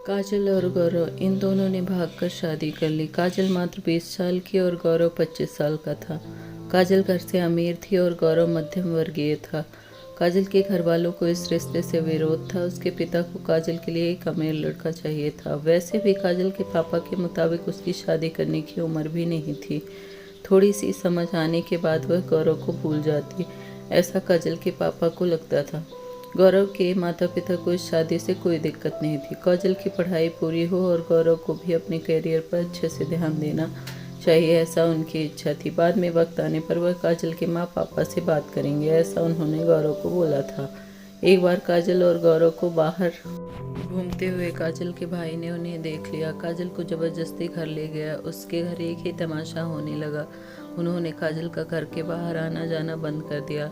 काजल और गौरव इन दोनों ने भागकर शादी कर ली। काजल मात्र 20 साल की और गौरव 25 साल का था। काजल घर से अमीर थी और गौरव मध्यम वर्गीय था। काजल के घर वालों को इस रिश्ते से विरोध था। उसके पिता को काजल के लिए एक अमीर लड़का चाहिए था। वैसे भी काजल के पापा के मुताबिक उसकी शादी करने की उम्र भी नहीं थी। थोड़ी सी समझ आने के बाद वह गौरव को भूल जाती, ऐसा काजल के पापा को लगता था। गौरव के माता पिता को इस शादी से कोई दिक्कत नहीं थी। काजल की पढ़ाई पूरी हो और गौरव को भी अपने करियर पर अच्छे से ध्यान देना चाहिए, ऐसा उनकी इच्छा थी। बाद में वक्त आने पर वह काजल के माँ पापा से बात करेंगे, ऐसा उन्होंने गौरव को बोला था। एक बार काजल और गौरव को बाहर घूमते हुए काजल के भाई ने उन्हें देख लिया। काजल को जबरदस्ती घर ले गया। उसके घर एक ही तमाशा होने लगा। उन्होंने काजल का घर के बाहर आना जाना बंद कर दिया।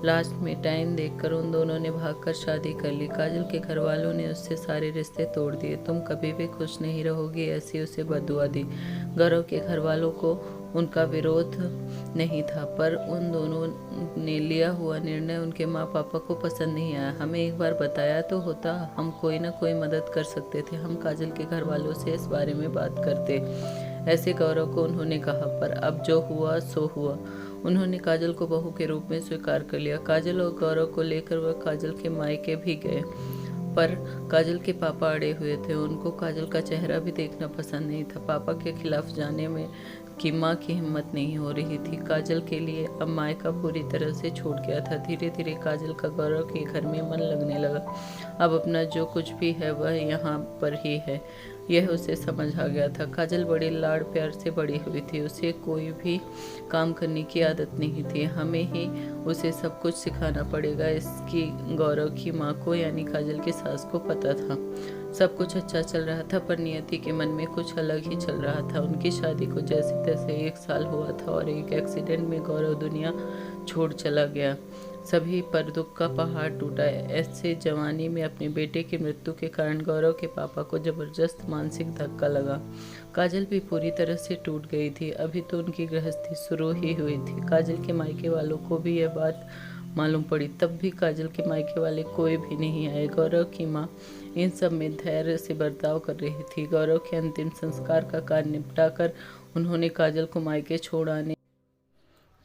लास्ट में टाइम देखकर उन दोनों ने भागकर शादी कर ली। काजल के घर वालों ने उससे सारे रिश्ते तोड़ दिए। तुम कभी भी खुश नहीं रहोगी, ऐसी उसे बददुआ दी। गौरव के घर वालों को उनका विरोध नहीं था, पर उन दोनों ने लिया हुआ निर्णय उनके माँ पापा को पसंद नहीं आया। हमें एक बार बताया तो होता, हम कोई ना कोई मदद कर सकते थे। हम काजल के घर वालों से इस बारे में बात करते, ऐसे गौरव को उन्होंने कहा। पर अब जो हुआ सो हुआ। उन्होंने काजल को बहू के रूप में स्वीकार कर लिया। काजल और गौरव को लेकर वह काजल के मायके भी गए, पर काजल के पापा अड़े हुए थे। उनको काजल का चेहरा भी देखना पसंद नहीं था। पापा के खिलाफ जाने में की माँ की हिम्मत नहीं हो रही थी। काजल के लिए अब मायका पूरी तरह से छूट गया था। धीरे धीरे काजल का गौरव के घर में मन लगने लगा। अब अपना जो कुछ भी है वह यहाँ पर ही है, यह उसे समझ आ गया था। काजल बड़े लाड़ प्यार से बड़ी हुई थी। उसे कोई भी काम करने की आदत नहीं थी। हमें ही उसे सब कुछ सिखाना पड़ेगा, इसकी गौरव की माँ को यानी काजल की सास को पता था। सब कुछ अच्छा चल रहा था, पर नियति के मन में कुछ अलग ही चल रहा था। उनकी शादी को जैसे तैसे 1 साल हुआ था और एक एक्सीडेंट में गौरव दुनिया छोड़ चला गया। सभी पर दुख का पहाड़ टूटा। ऐसे जवानी में अपने बेटे की मृत्यु के कारण गौरव के पापा को जबरदस्त मानसिक धक्का लगा। काजल भी पूरी तरह से टूट गई थी। अभी तो उनकी गृहस्थी शुरू ही हुई थी। काजल के मायके वालों को भी यह बात मालूम पड़ी, तब भी काजल के मायके वाले कोई भी नहीं आए। गौरव की माँ इन सब में धैर्य से बर्ताव कर रही थी। गौरव के अंतिम संस्कार का कार्य निपटाकर उन्होंने काजल को मायके छोड़ आने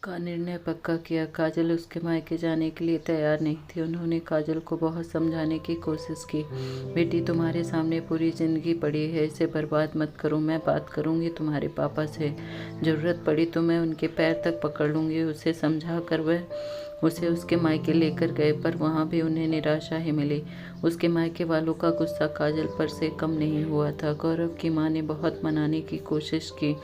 का निर्णय पक्का किया। काजल उसके मायके जाने के लिए तैयार नहीं थी। उन्होंने काजल को बहुत समझाने की कोशिश की। बेटी, तुम्हारे सामने पूरी जिंदगी पड़ी है, इसे बर्बाद मत करो। मैं बात करूंगी तुम्हारे पापा से, जरूरत पड़ी तो मैं उनके पैर तक पकड़ लूंगी। उसे समझा कर वह उसे उसके मायके लेकर गए, पर वहाँ भी उन्हें निराशा ही मिली। उसके मायके वालों का गुस्सा काजल पर से कम नहीं हुआ था। गौरव की माँ ने बहुत मनाने की कोशिश की,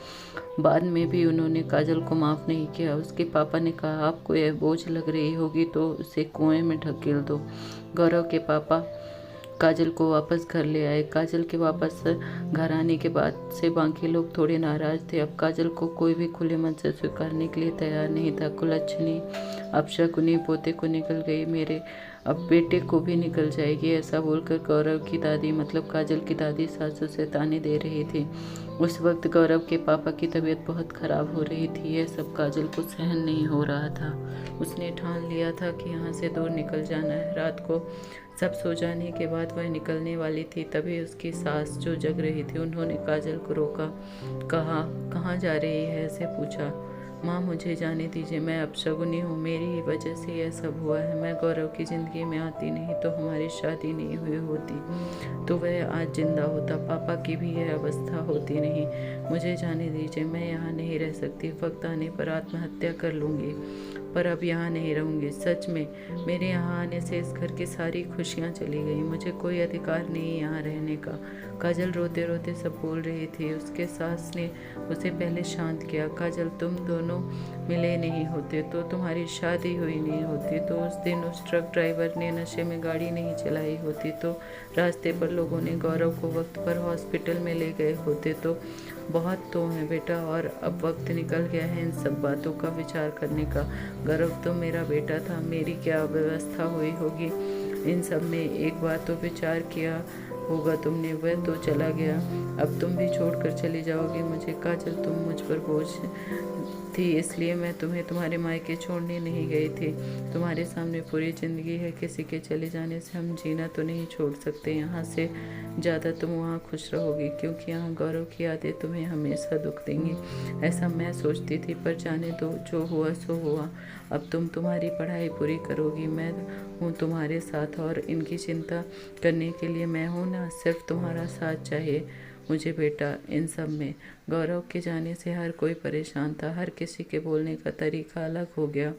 बाद में भी उन्होंने काजल को माफ़ नहीं किया। उसके पापा ने कहा, आपको यह बोझ लग रही होगी तो उसे कुएं में ढकेल दो। गौरव के पापा काजल को वापस घर ले आए। काजल के वापस घर आने के बाद से बाकी लोग थोड़े नाराज थे। अब काजल को कोई भी खुले मन से स्वीकारने के लिए तैयार नहीं था। कुलच्छनी अपशकुनी पोते को निकल गई, मेरे अब बेटे को भी निकल जाएगी, ऐसा बोलकर गौरव की दादी मतलब काजल की दादी सासू से ताने दे रही थी। उस वक्त गौरव के पापा की तबीयत बहुत खराब हो रही थी। यह सब काजल को सहन नहीं हो रहा था। उसने ठान लिया था कि यहाँ से दूर निकल जाना है। रात को सब सो जाने के बाद वह निकलने वाली थी, तभी उसकी सास जो जग रही थी उन्होंने काजल को रोका। कहा, कहाँ जा रही है, ऐसे पूछा। माँ, मुझे जाने दीजिए, मैं अपशगुनी हूँ, मेरी ही वजह से यह सब हुआ है। मैं गौरव की ज़िंदगी में आती नहीं तो हमारी शादी नहीं हुई होती, तो वह आज जिंदा होता। पापा की भी यह अवस्था होती नहीं। मुझे जाने दीजिए, मैं यहाँ नहीं रह सकती। वक्त आने पर आत्महत्या कर लूँगी, पर अब यहाँ नहीं रहूँगी। सच में मेरे यहाँ आने से इस घर की सारी खुशियाँ चली गई। मुझे कोई अधिकार नहीं यहाँ रहने का। काजल रोते रोते सब बोल रही थी। उसके सास ने उसे पहले शांत किया। काजल, तुम दोनों मिले नहीं होते तो तुम्हारी शादी हुई नहीं होती, तो उस दिन उस ट्रक ड्राइवर ने नशे में गाड़ी नहीं चलाई होती, तो रास्ते पर लोगों ने गौरव को वक्त पर हॉस्पिटल में ले गए होते। तो बहुत तो है बेटा, और अब वक्त निकल गया है इन सब बातों का विचार करने का। गौरव तो मेरा बेटा था, मेरी क्या व्यवस्था हुई होगी इन सब में, एक बार तो विचार किया होगा तुमने। वह तो चला गया, अब तुम भी छोड़कर चली जाओगी मुझे। काजल, तुम मुझ पर बोझ थी, इसलिए मैं तुम्हें तुम्हारे मायके छोड़ने नहीं गई थी। तुम्हारे सामने पूरी ज़िंदगी है, किसी के चले जाने से हम जीना तो नहीं छोड़ सकते। यहाँ से ज़्यादा तुम वहाँ खुश रहोगी, क्योंकि यहाँ गौरव की यादें तुम्हें हमेशा दुख देंगी। ऐसा मैं सोचती थी, पर जाने दो, जो हुआ सो हुआ। अब तुम तुम्हारी पढ़ाई पूरी करोगी, मैं हूँ तुम्हारे साथ, और इनकी चिंता करने के लिए मैं हूँ ना। सिर्फ तुम्हारा साथ चाहिए मुझे बेटा इन सब में। गौरव के जाने से हर कोई परेशान था, हर किसी के बोलने का तरीका अलग हो गया।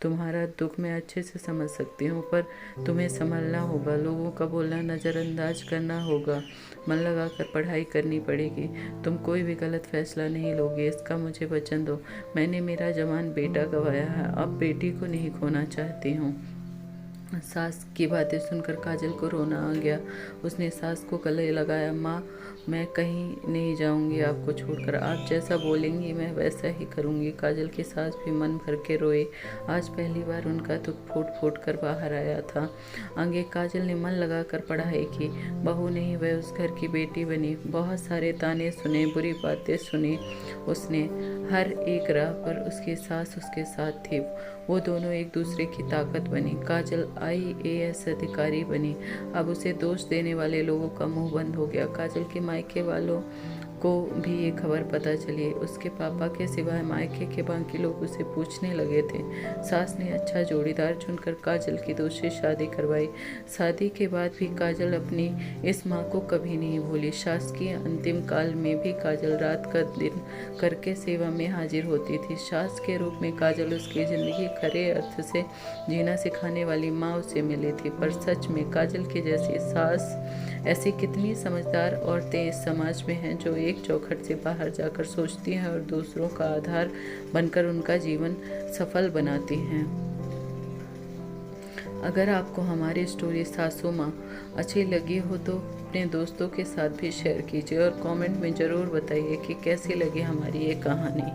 तुम्हारा दुख मैं अच्छे से समझ सकती हूँ, पर तुम्हें संभलना होगा, लोगों का बोलना नज़रअंदाज करना होगा, मन लगाकर पढ़ाई करनी पड़ेगी। तुम कोई भी गलत फैसला नहीं लोगे, इसका मुझे वचन दो। मैंने मेरा जवान बेटा गंवाया है, अब बेटी को नहीं खोना चाहती हूँ। सास की बातें सुनकर काजल को रोना आ गया। उसने सास को गले लगाया। माँ, मैं कहीं नहीं जाऊंगी आपको छोड़कर, आप जैसा बोलेंगी मैं वैसा ही करूंगी। काजल की सास भी मन भर के रोई। आज पहली बार उनका दुख फूट फूट कर बाहर आया था। आगे काजल ने मन लगाकर पढ़ाई की। बहू नहीं, वह उस घर की बेटी बनी। बहुत सारे ताने सुने, बुरी बातें सुनी उसने। हर एक राह पर उसकी सास उसके साथ थी। वो दोनों एक दूसरे की ताकत बनी। काजल IAS अधिकारी बनी। अब उसे दोष देने वाले लोगों का मुंह बंद हो गया। काजल के मायके वालों को भी ये खबर पता चली। उसके पापा के सिवाय मायके के बाकी लोग उसे पूछने लगे थे। सास ने अच्छा जोड़ीदार चुनकर काजल की दूसरी शादी करवाई। शादी के बाद भी काजल अपनी इस माँ को कभी नहीं भूली। सास की अंतिम काल में भी काजल रात का दिन करके सेवा में हाजिर होती थी। सास के रूप में काजल उसकी ज़िंदगी खरे अर्थ से जीना सिखाने वाली माँ उसे मिली थी। पर सच में काजल की जैसी सास ऐसी कितनी समझदार औरतें इस समाज में हैं, जो एक चौखट से बाहर जाकर सोचती हैं और दूसरों का आधार बनकर उनका जीवन सफल बनाती हैं। अगर आपको हमारी स्टोरी सासू माँ अच्छी लगी हो तो अपने दोस्तों के साथ भी शेयर कीजिए और कमेंट में ज़रूर बताइए कि कैसी लगी हमारी ये कहानी।